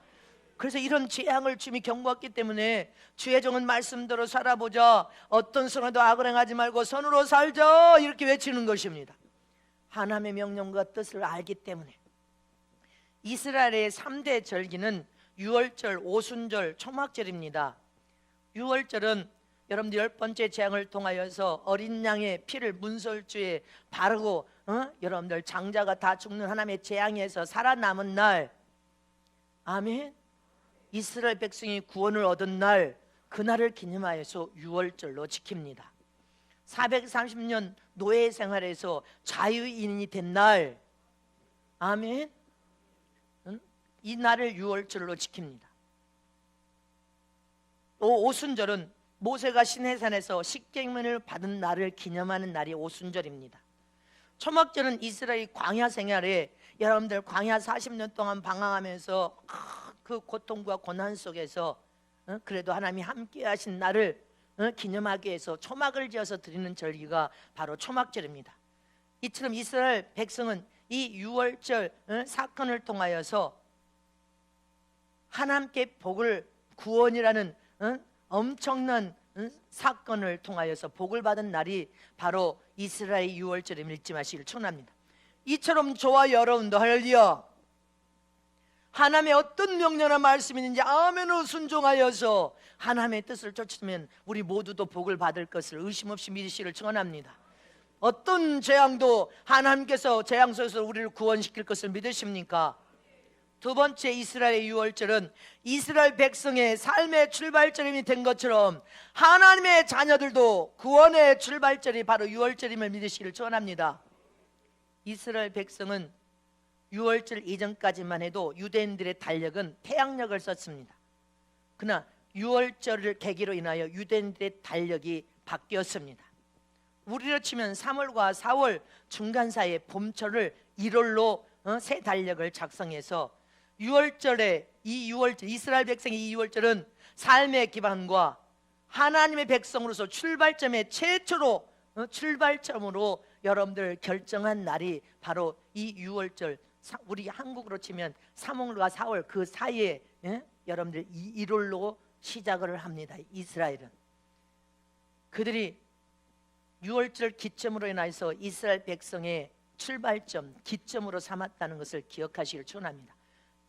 그래서 이런 재앙을 주님이 경고했기 때문에 주의 종은 말씀대로 살아보자, 어떤 선에도 악을 행하지 말고 선으로 살자, 이렇게 외치는 것입니다. 하나님의 명령과 뜻을 알기 때문에. 이스라엘의 3대 절기는 유월절, 오순절, 초막절입니다. 유월절은 여러분들 10번째 재앙을 통하여서 어린 양의 피를 문설주에 바르고 여러분들 장자가 다 죽는 하나님의 재앙에서 살아남은 날, 아멘. 이스라엘 백성이 구원을 얻은 날, 그날을 기념하여서 유월절로 지킵니다. 430년 노예 생활에서 자유인이 된 날, 아멘. 이 날을 유월절로 지킵니다. 또 오순절은 모세가 시내산에서 십계명을 받은 날을 기념하는 날이 오순절입니다. 초막절은 이스라엘 광야 생활에 여러분들 광야 40년 동안 방황하면서 그 고통과 고난 속에서 그래도 하나님이 함께 하신 날을 기념하기 위해서 초막을 지어서 드리는 절기가 바로 초막절입니다. 이처럼 이스라엘 백성은 이 유월절 사건을 통하여서 하나님께 복을, 구원이라는 엄청난 사건을 통하여서 복을 받은 날이 바로 이스라엘 유월절임을 잊지 마시기를 축원합니다. 이처럼 저와 여러분도 할렐루야, 하나님의 어떤 명령이나 말씀이 있는지 아멘으로 순종하여서 하나님의 뜻을 쫓으면 우리 모두도 복을 받을 것을 의심 없이 믿으시기를 축원합니다. 어떤 재앙도 하나님께서 재앙 속에서 우리를 구원시킬 것을 믿으십니까? 두 번째 이스라엘의 유월절은 이스라엘 백성의 삶의 출발점이 된 것처럼 하나님의 자녀들도 구원의 출발점이 바로 유월절임을 믿으시기를 축원합니다. 이스라엘 백성은 유월절 이전까지만 해도 유대인들의 달력은 태양력을 썼습니다. 그러나 유월절을 계기로 인하여 유대인들의 달력이 바뀌었습니다. 우리로 치면 3월과 4월 중간 사이에 봄철을 1월로 새 달력을 작성해서 유월절에 이 유월절, 이스라엘 백성의 이 유월절은 삶의 기반과 하나님의 백성으로서 출발점의 최초로 출발점으로 여러분들 결정한 날이 바로 이 유월절, 우리 한국으로 치면 3월과 4월 그 사이에 여러분들 1월로 시작을 합니다. 이스라엘은 그들이 유월절 기점으로 인해서 이스라엘 백성의 출발점, 기점으로 삼았다는 것을 기억하시길 축원합니다.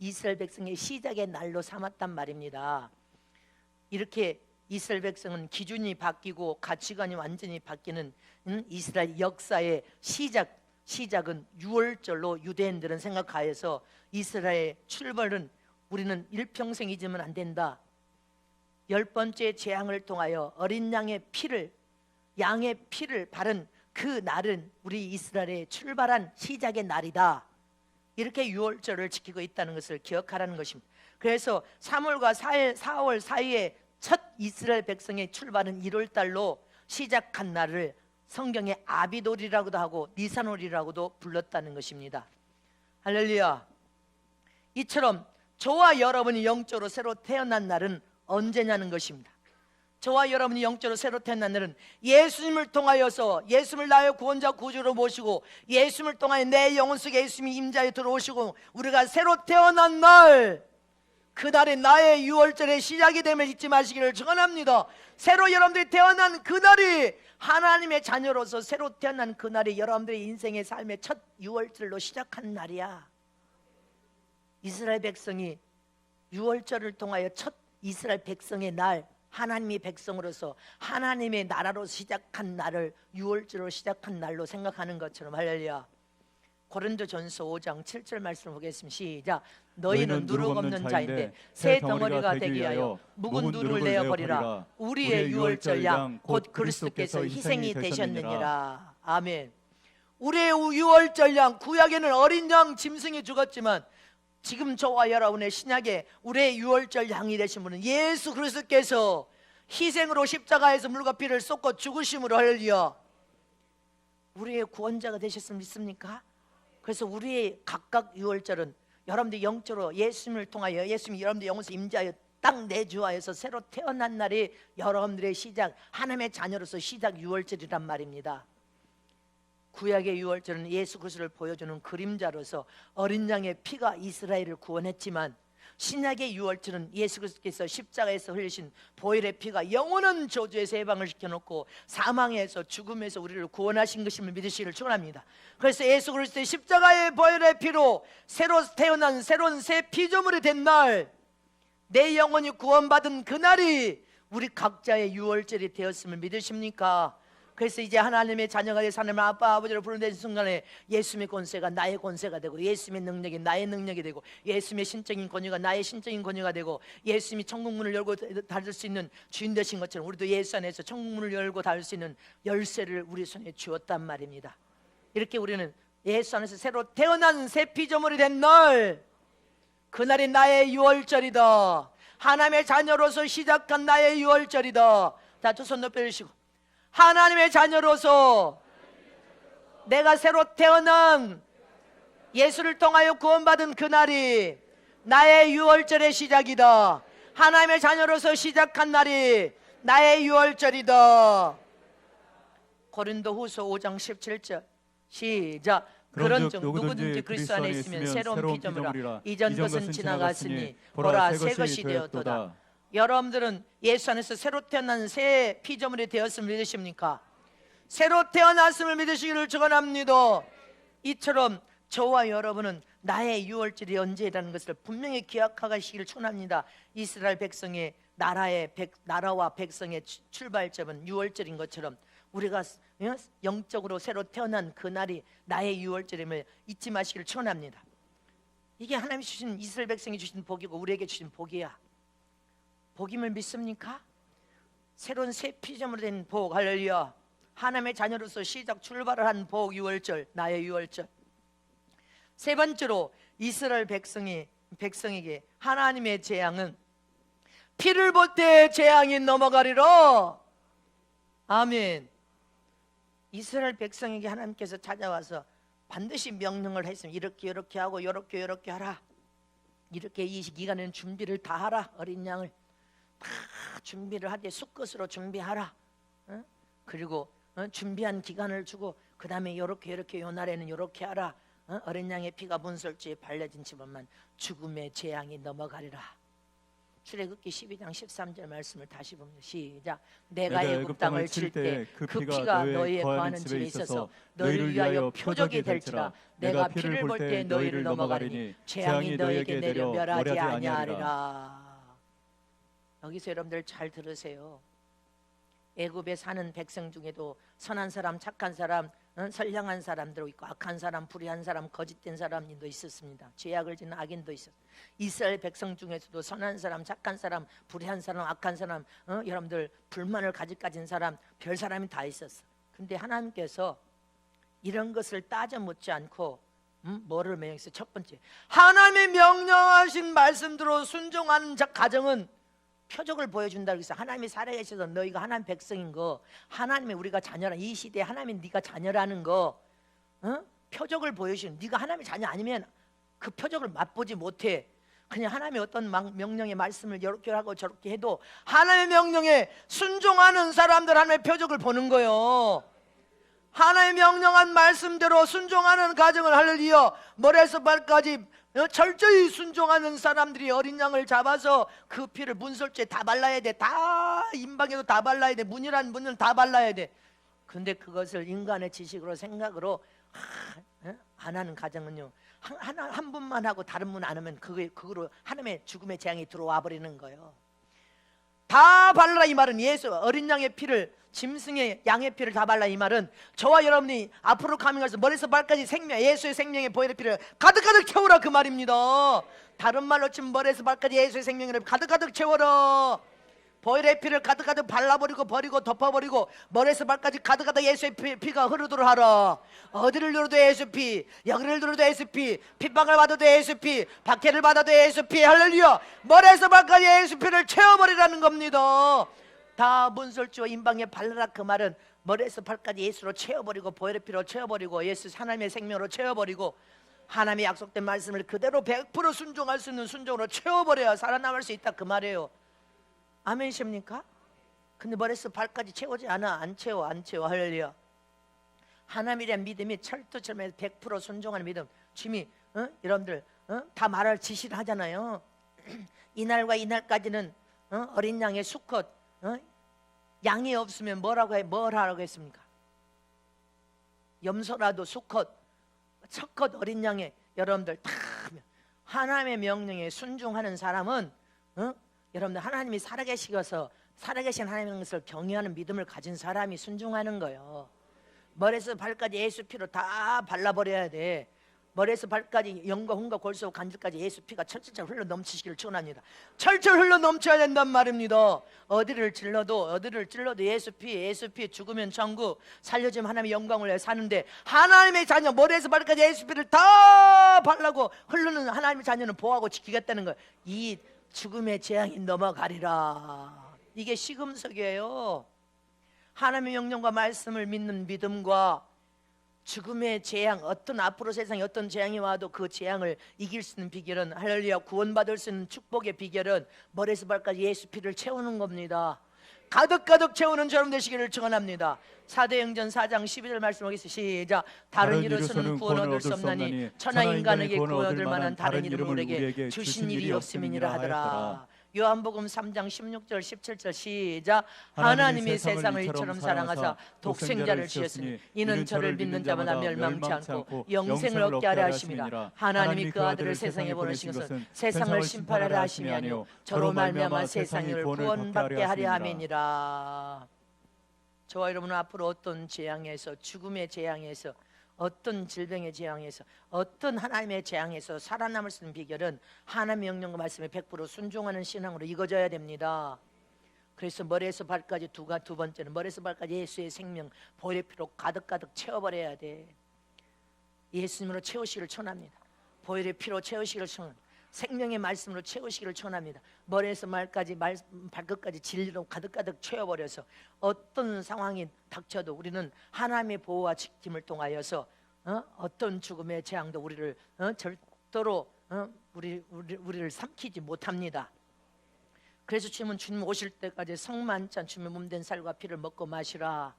이스라엘 백성의 시작의 날로 삼았단 말입니다. 이렇게 이스라엘 백성은 기준이 바뀌고 가치관이 완전히 바뀌는 이스라엘 역사의 시작은 유월절로 유대인들은 생각하여서 이스라엘의 출발은 우리는 일평생 잊으면 안 된다. 10번째 재앙을 통하여 어린 양의 피를 바른 그 날은 우리 이스라엘의 출발한 시작의 날이다. 이렇게 유월절을 지키고 있다는 것을 기억하라는 것입니다. 그래서 3월과 4월 사이에 첫 이스라엘 백성의 출발은 1월달로 시작한 날을 성경에 아비돌이라고도 하고 니산월이라고도 불렀다는 것입니다. 할렐루야. 이처럼 저와 여러분이 영적으로 새로 태어난 날은 언제냐는 것입니다. 저와 여러분이 영적으로 새로 태어난 날은 예수님을 통하여서 예수님을 나의 구원자 구주로 모시고 예수님을 통하여 내 영혼 속에 예수님이 임자에 들어오시고 우리가 새로 태어난 날, 그날이 나의 유월절의 시작이 됨을 잊지 마시기를 축원합니다. 새로 여러분들이 태어난 그날이 하나님의 자녀로서 새로 태어난 그날이 여러분들의 인생의 삶의 첫 유월절로 시작한 날이야. 이스라엘 백성이 유월절을 통하여 첫 이스라엘 백성의 날, 하나님의 백성으로서 하나님의 나라로 시작한 날을 유월절로 시작한 날로 생각하는 것처럼 할렐루야. 고린도전서 5장 7절 말씀 보겠습니다. 시작. 너희는 누룩 없는 자인데 새 덩어리가 되기 위하여 묵은 누룩을 내어버리라. 우리의 유월절 양 곧 그리스도께서 희생이 되셨느니라. 아멘. 우리의 유월절 양, 구약에는 어린 양 짐승이 죽었지만 지금 저와 여러분의 신약에 우리의 유월절 양이 되신 분은 예수 그리스도께서 희생으로 십자가에서 물과 피를 쏟고 죽으심으로 할렐루야. 우리의 구원자가 되셨음을 믿습니까? 그래서 우리의 각각 유월절은 여러분들 영적으로 예수님을 통하여 예수님이 여러분들 영혼에서 임재하여 딱 내주하여서 새로 태어난 날이 여러분들의 시작, 하나님의 자녀로서 시작 유월절이란 말입니다. 구약의 유월절은 예수 그리스도를 보여주는 그림자로서 어린 양의 피가 이스라엘을 구원했지만 신약의 유월절은 예수 그리스도께서 십자가에서 흘리신 보혈의 피가 영원한 저주에서 해방을 시켜놓고 사망에서 죽음에서 우리를 구원하신 것임을 믿으시기를 축원합니다. 그래서 예수 그리스도의 십자가의 보혈의 피로 새로 태어난 새로운 새 피조물이 된 날, 내 영혼이 구원받은 그날이 우리 각자의 유월절이 되었음을 믿으십니까? 그래서 이제 하나님의 자녀가 돼서 하나님 아빠 아버지를 부르는 순간에 예수님의 권세가 나의 권세가 되고 예수님의 능력이 나의 능력이 되고 예수님의 신적인 권위가 나의 신적인 권위가 되고 예수님이 천국 문을 열고 닫을 수 있는 주인 되신 것처럼 우리도 예수 안에서 천국 문을 열고 닫을 수 있는 열쇠를 우리 손에 주었단 말입니다. 이렇게 우리는 예수 안에서 새로 태어난 새 피조물이 된 날, 그날이 나의 유월절이다. 하나님의 자녀로서 시작한 나의 유월절이다. 자, 두 손 높여주시고 하나님의 자녀로서 내가 새로 태어난 예수를 통하여 구원받은 그날이 나의 유월절의 시작이다. 하나님의 자녀로서 시작한 날이 나의 유월절이다. 고린도후서 5장 17절 시작. 그런즉 누구든지 그리스도 안에 있으면 새로운 피조물이라. 이전 것은 지나갔으니 보라 새 것이 되었도다. 여러분들은 예수 안에서 새로 태어난 새 피조물이 되었음을 믿으십니까? 새로 태어났음을 믿으시기를 축원합니다. 이처럼 저와 여러분은 나의 유월절이 언제라는 것을 분명히 기억하시기를 축원합니다. 이스라엘 백성의 나라와 백성의 출발점은 유월절인 것처럼 우리가 영적으로 새로 태어난 그날이 나의 유월절임을 잊지 마시기를 축원합니다. 이게 하나님이 주신 이스라엘 백성이 주신 복이고 우리에게 주신 복이야. 복임을 믿습니까? 새로운 새 피조물이 된 복, 할렐루야. 하나님의 자녀로서 시작 출발을 한 복, 유월절, 나의 유월절. 세 번째로 이스라엘 백성에게 하나님의 재앙은 피를 볼 때 재앙이 넘어가리라. 아멘. 이스라엘 백성에게 하나님께서 찾아와서 반드시 명령을 했으면 이렇게 하고 이렇게 하라. 이렇게 이 기간에는 준비를 다 하라. 어린 양을 다 준비를 하되 수컷으로 준비하라. 그리고 준비한 기간을 주고 그 다음에 이렇게 요 날에는 이렇게 하라. 어린 양의 피가 문설주에 발려진 집안만 죽음의 재앙이 넘어가리라. 출애굽기 12장 13절 말씀을 다시 봅니다. 시작. 내가 애굽 땅을 칠 때 그 피가 너희의 거하는 집에 있어서 너희를 위하여 표적이 될지라. 내가 피를 볼 때 너희를 넘어가리니 재앙이 너희에게 내려 멸하지 아니하리라. 여기서 여러분들 잘 들으세요. 애굽에 사는 백성 중에도 선한 사람, 착한 사람, 선량한 사람도 있고 악한 사람, 불의한 사람, 거짓된 사람도 있었습니다. 죄악을 짓는 악인도 있었어요. 이스라엘 백성 중에서도 선한 사람, 착한 사람, 불의한 사람, 악한 사람, 여러분들 불만을 가진 사람, 별 사람이 다 있었어. 근데 하나님께서 이런 것을 따져 묻지 않고 뭐를 명령했어요? 첫 번째, 하나님이 명령하신 말씀대로 순종하는 가정은 표적을 보여준다. 그래서 하나님이 살아계셔서 너희가 하나님 백성인 거, 하나님의 우리가 자녀라, 이 시대에 하나님이 네가 자녀라는 거, 표적을 보여주는, 네가 하나님의 자녀 아니면 그 표적을 맛보지 못해. 그냥 하나님의 어떤 명령의 말씀을 이렇게 하고 저렇게 해도 하나님의 명령에 순종하는 사람들 하나님의 표적을 보는 거예요. 하나님의 명령한 말씀대로 순종하는 가정을 할렐루야. 머리에서 발까지 철저히 순종하는 사람들이 어린 양을 잡아서 그 피를 문설주에 다 발라야 돼. 다 임방에도 다 발라야 돼. 문이란 문을 다 발라야 돼. 근데 그것을 인간의 지식으로 생각으로 안 하는 가정은요, 한 분만 하고 다른 분 안 하면 그거로 하나님의 죽음의 재앙이 들어와 버리는 거예요. 다 발라 이 말은 예수 어린 양의 피를 짐승의 양의 피를 다 발라 이 말은 저와 여러분이 앞으로 가면서 머리에서 발까지 생명 예수의 생명의 보혈의 피를 가득가득 채우라 그 말입니다. 다른 말로 치면 머리에서 발까지 예수의 생명을 가득가득 채워라. 보혈의 피를 가득가득 발라버리고 버리고 덮어버리고 머리에서 발까지 가득가득 예수의 피가 흐르도록 하라. 어디를 눌러도 예수 피, 여기를 눌러도 예수 피, 핍박을 받아도 예수 피, 박해를 받아도 예수 피. 할렐루야. 머리에서 발까지 예수 피를 채워버리라는 겁니다. 다 문설주와 임방에 발라라 그 말은 머리에서 발까지 예수로 채워버리고 보혈의 피로 채워버리고 예수 하나님의 생명으로 채워버리고 하나님의 약속된 말씀을 그대로 100% 순종할 수 있는 순종으로 채워버려야 살아남을 수 있다 그 말이에요. 아멘이십니까? 근데 머리에서 발까지 채우지 않아. 안 채워 할렐루야. 하나님에 대한 믿음이 철도처럼 100% 순종하는 믿음. 주님이 여러분들 다 말할 지시를 하잖아요. 이날과 이날까지는 어린 양의 수컷 양이 없으면 뭘 하라고 했습니까? 염소라도 수컷 첫컷 어린 양의 여러분들 다 하나님의 명령에 순종하는 사람은 여러분들 하나님이 살아계시어서 살아계신 하나님의 것을 경외하는 믿음을 가진 사람이 순종하는 거예요. 머리에서 발까지 예수 피로 다 발라버려야 돼. 머리에서 발까지 영과 혼과 골수와 관절까지 예수 피가 철철 흘러 넘치시기를 축원합니다. 철철 흘러 넘쳐야 된단 말입니다. 어디를 찔러도 예수 피 죽으면 천국 살려주면 하나님의 영광을 위해 사는데 하나님의 자녀 머리에서 발까지 예수 피를 다 발라고 흐르는 하나님의 자녀는 보호하고 지키겠다는 거예요. 이 죽음의 재앙이 넘어가리라. 이게 시금석이에요. 하나님의 명령과 말씀을 믿는 믿음과 죽음의 재앙, 어떤 앞으로 세상에 어떤 재앙이 와도 그 재앙을 이길 수 있는 비결은 할렐루야 구원받을 수 있는 축복의 비결은 머리에서 발까지 예수 피를 채우는 겁니다. 가득가득 채우는 저럼 되시기를 축원합니다. 사도행전 4장 12절 말씀하겠습니다. 시작. 다른 이로서는 구원 얻을 수 없나니 천하 인간에게 구원 얻을 만한 다른 이름을 우리에게 주신 일이 없음이니라 하더라. 요한복음 3장 16절 17절 시작. 하나님이 세상을 이처럼 사랑하사 독생자를 주셨으니 이는 저를 믿는 자마다 멸망치 않고 영생을 얻게 하려 하심이라. 하나님이 그 아들을 세상에 보내신 것은 세상을 심판하려 하심이 아니요 저로 말미암아 세상을 구원받게 하려 함이니라. 저와 여러분은 앞으로 어떤 재앙에서 죽음의 재앙에서 어떤 질병의 재앙에서 어떤 하나님의 재앙에서 살아남을 수 있는 비결은 하나님의 명령과 말씀에 100% 순종하는 신앙으로 이루어져야 됩니다. 그래서 머리에서 발까지 두 번째는 머리에서 발까지 예수의 생명 보혈의 피로 가득가득 채워버려야 돼. 예수님으로 채우시기를 축원합니다. 보혈의 피로 채우시기를 축원합니다. 생명의 말씀으로 채우시기를 축원합니다. 머리에서 발끝까지 진리로 가득가득 채워버려서 어떤 상황이 닥쳐도 우리는 하나님의 보호와 지킴을 통하여서 어떤 죽음의 재앙도 우리를 절대로 우리를 삼키지 못합니다. 그래서 주님은 주님 오실 때까지 성만찬 주님의 몸된 살과 피를 먹고 마시라.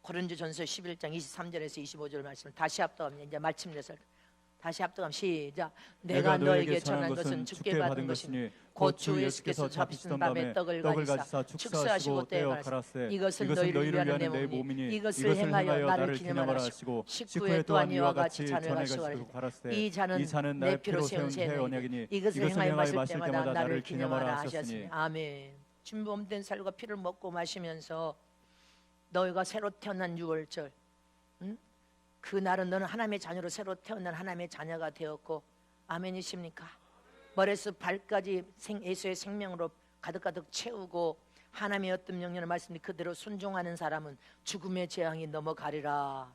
고린도전서 11장 23절에서 25절 말씀을 다시 합독하면 이제 마침내서 다시 합독하면 시작. 내가 너에게 전한 것은 주께 받은 것이니 곧 주 예수께서 잡히시던 밤에 떡을 가지사 축사하시고 떼어 가라사대 이것은 너희를 위하는 내 몸이니 이것을 행하여 나를 기념하라 하시고 식후에 또한 이와 같이 잔을 가지고 가라사대 이 잔은 내 피로 세운 새 언약이니 이것을 행하여 마실 때마다 나를 기념하라 하셨으니. 아멘. 주님 몸된 살과 피를 먹고 마시면서 너희가 새로 태어난 유월절 그날은 너는 하나님의 자녀로 새로 태어난 하나님의 자녀가 되었고 아멘이십니까? 머리에서 발까지 예수의 생명으로 가득가득 채우고 하나님의 어떤 명령을 말씀이 그대로 순종하는 사람은 죽음의 재앙이 넘어가리라.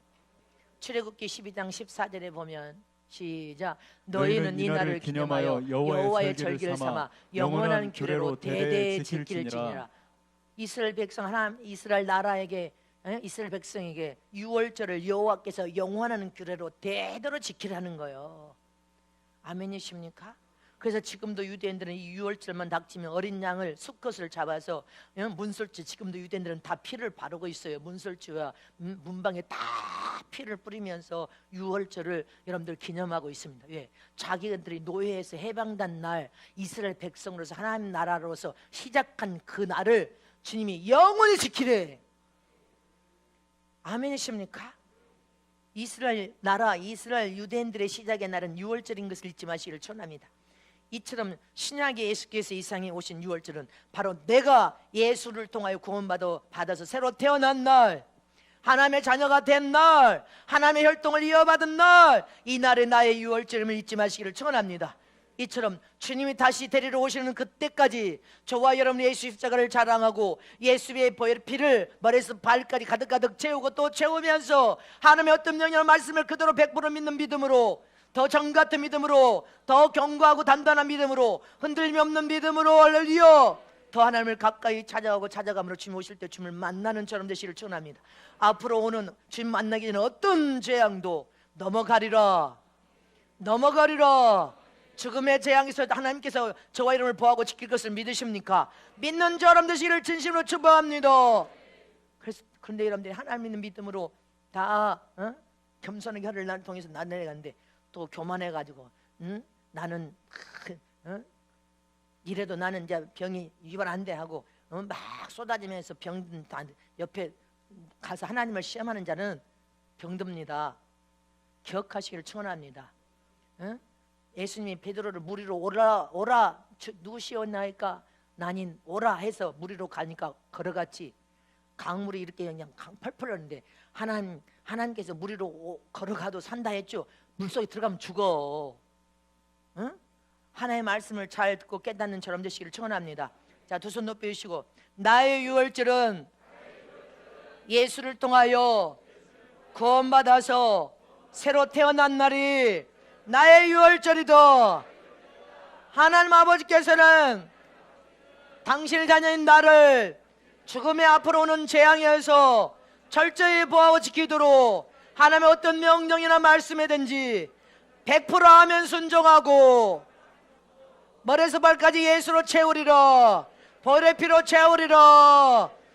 출애굽기 12장 14절에 보면 시작. 너희는 이 날을 기념하여 여호와의 절기를 삼아 영원한 규례로 대대에 지킬지니라. 이스라엘 백성 하나님 이스라엘 나라에게 이스라엘 백성에게 유월절을 여호와께서 영원한 규례로 대대로 지키라는 거예요. 아멘이십니까? 그래서 지금도 유대인들은 이 유월절만 닥치면 어린 양을 수컷을 잡아서 문설주 지금도 유대인들은 다 피를 바르고 있어요. 문설주와 문방에 다 피를 뿌리면서 유월절을 여러분들 기념하고 있습니다. 왜? 자기들이 노예에서 해방된 날 이스라엘 백성으로서 하나님 나라로서 시작한 그 날을 주님이 영원히 지키래. 아멘이십니까? 이스라엘 나라 이스라엘 유대인들의 시작의 날은 유월절인 것을 잊지 마시기를 축원합니다. 이처럼 신약의 예수께서 이 세상에 오신 유월절은 바로 내가 예수를 통하여 구원받아서 새로 태어난 날, 하나님의 자녀가 된 날, 하나님의 혈통을 이어받은 날, 이 날에 나의 유월절임을 잊지 마시기를 축원합니다. 이처럼 주님이 다시 데리러 오시는 그때까지 저와 여러분이 예수 십자가를 자랑하고 예수의 피를 머리에서 발까지 가득가득 채우고 또 채우면서 하나님의 어떤 명령의 말씀을 그대로 100% 믿는 믿음으로, 더 정같은 믿음으로, 더 견고하고 단단한 믿음으로, 흔들림이 없는 믿음으로, 할렐루야, 더 하나님을 가까이 찾아가고 찾아감으로 주님 오실 때 주님을 만나는 처럼 되시기를 축원합니다. 앞으로 오는 주님 만나기 전에 어떤 재앙도 넘어가리라. 죽음의 재앙에서 하나님께서 저와 여러분을 보호하고 지킬 것을 믿으십니까? 믿는 저럼 되시기를 진심으로 축복합니다. 그런데 여러분들이 하나님 믿는 믿음으로 다 겸손하게 하를 나를 통해서 나내려가는데 또 교만해가지고 나는 이래도 나는 이제 병이 유발 안 돼 하고 막 쏟아지면서 병 옆에 가서 하나님을 시험하는 자는 병듭니다. 기억하시기를 축원합니다. 예수님이 베드로를 물 위로 오라 누구시오나이까 나닌 오라 해서 물 위로 가니까 걸어갔지. 강물이 이렇게 그냥 펄펄 흐르는데 하나님께서 물 위로 걸어가도 산다 했죠. 물속에 들어가면 죽어. 하나님의 말씀을 잘 듣고 깨닫는 처럼 되시기를 축원합니다. 자, 두 손 높이 주시고 나의 유월절은 예수를 통하여 구원받아서 새로 태어난 날이 나의 유월절이다. 하나님 아버지께서는 당신의 자녀인 나를 죽음의 앞으로 오는 재앙에서 철저히 보호하고 지키도록 하나님의 어떤 명령이나 말씀이든지 100% 하면 순종하고 머리에서 발까지 예수로 채우리라. 보혈의 피로 채우리라.